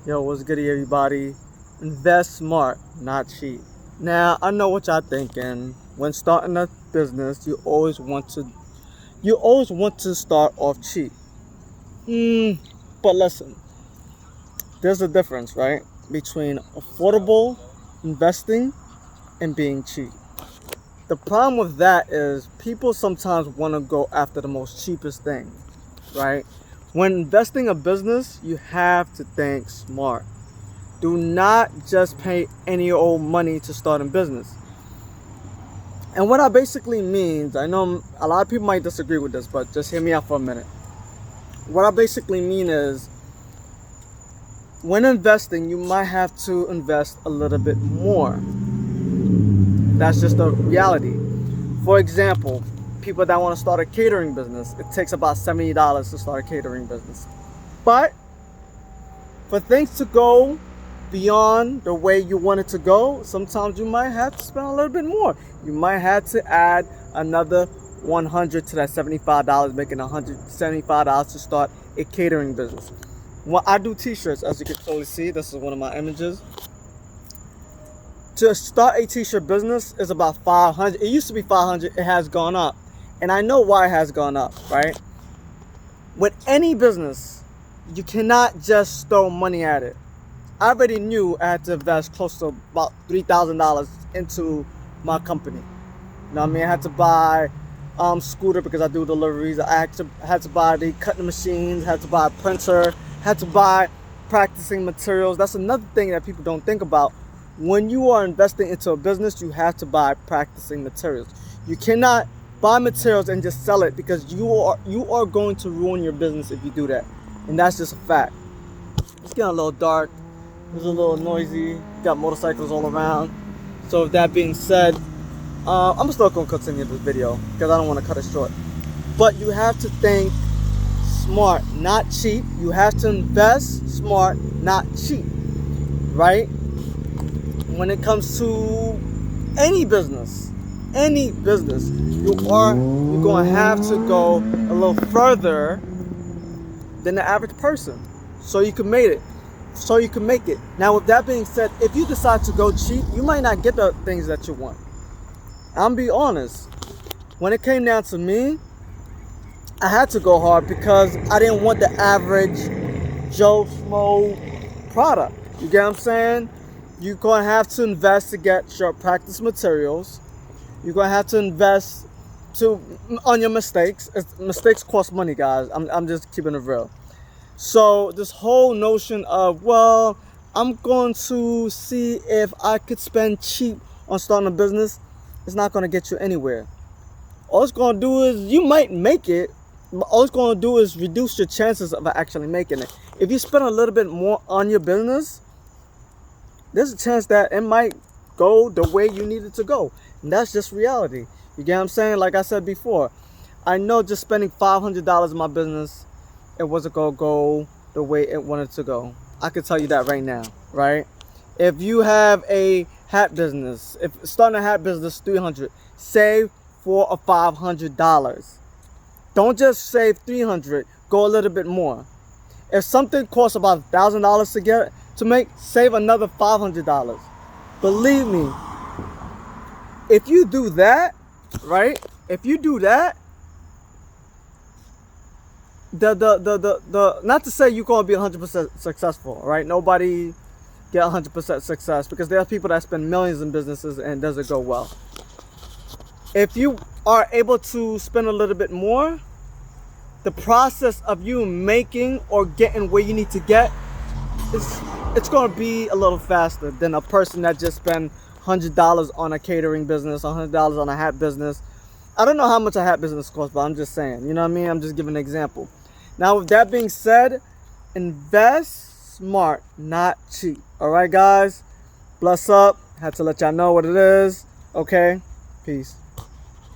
Yo, what's good, everybody? Invest smart, not cheap. Now, I know what y'all thinking. When starting a business, you always want to start off cheap. But listen, there's a difference, right? Between affordable investing and being cheap. The problem with that is people sometimes want to go after the most cheapest thing, right? When investing a business, you have to think smart. Do not just pay any old money to start a business. And what that basically means, I know a lot of people might disagree with this, but just hear me out for a minute. What I basically mean is, when investing, you might have to invest a little bit more. That's just the reality. For example, people that want to start a catering business, it takes about $70 to start a catering business. But for things to go beyond the way you want it to go, sometimes you might have to spend a little bit more. You might have to add another $100 to that $75, making $175 to start a catering business. Well, I do t-shirts, as you can totally see. This is one of my images. To start a t-shirt business is about $500. It used to be $500. It has gone up, and I know why it has gone up, right? With any business, you cannot just throw money at it. I already knew I had to invest close to about $3,000 into my company. You know what I mean? I had to buy scooter because I do deliveries. I had to buy the cutting machines, had to buy a printer, had to buy practicing materials. That's another thing that people don't think about. When you are investing into a business, you have to buy practicing materials. You cannot buy materials and just sell it, because you are going to ruin your business if you do that. And that's just a fact. It's getting a little dark. It's a little noisy. Got motorcycles all around. So with that being said, I'm still going to continue this video because I don't want to cut it short. But you have to think smart, not cheap. You have to invest smart, not cheap. Right? When it comes to any business, you're going to have to go a little further than the average person, so you can make it. Now, with that being said, if you decide to go cheap, you might not get the things that you want. I'm be honest. When it came down to me, I had to go hard because I didn't want the average Joe Schmo product. You get what I'm saying? You're going to have to invest to get your practice materials. You're going to have to invest on your mistakes. Mistakes cost money, guys. I'm just keeping it real. So this whole notion of, well, I'm going to see if I could spend cheap on starting a business, it's not going to get you anywhere. All it's going to do is, you might make it, but all it's going to do is reduce your chances of actually making it. If you spend a little bit more on your business, there's a chance that it might go the way you need it to go. And that's just reality. You get what I'm saying? Like I said before, I know just spending $500 in my business, it wasn't going to go the way it wanted to go. I can tell you that right now, right? If you have a hat business, if starting a hat business, $300, save $400 or $500. Don't just save $300, go a little bit more. If something costs about $1,000 to make, save another $500. Believe me, if you do that, right? If you do that, the not to say you're gonna be 100% successful, right? Nobody get 100% success, because there are people that spend millions in businesses and it doesn't go well. If you are able to spend a little bit more, the process of you making or getting where you need to get, it's going to be a little faster than a person that just spend $100 on a catering business, $100 on a hat business. I don't know how much a hat business costs, but I'm just saying, you know what I mean? I'm just giving an example. Now, with that being said, invest smart, not cheap. All right, guys? Bless up. Had to let y'all know what it is. Okay? Peace.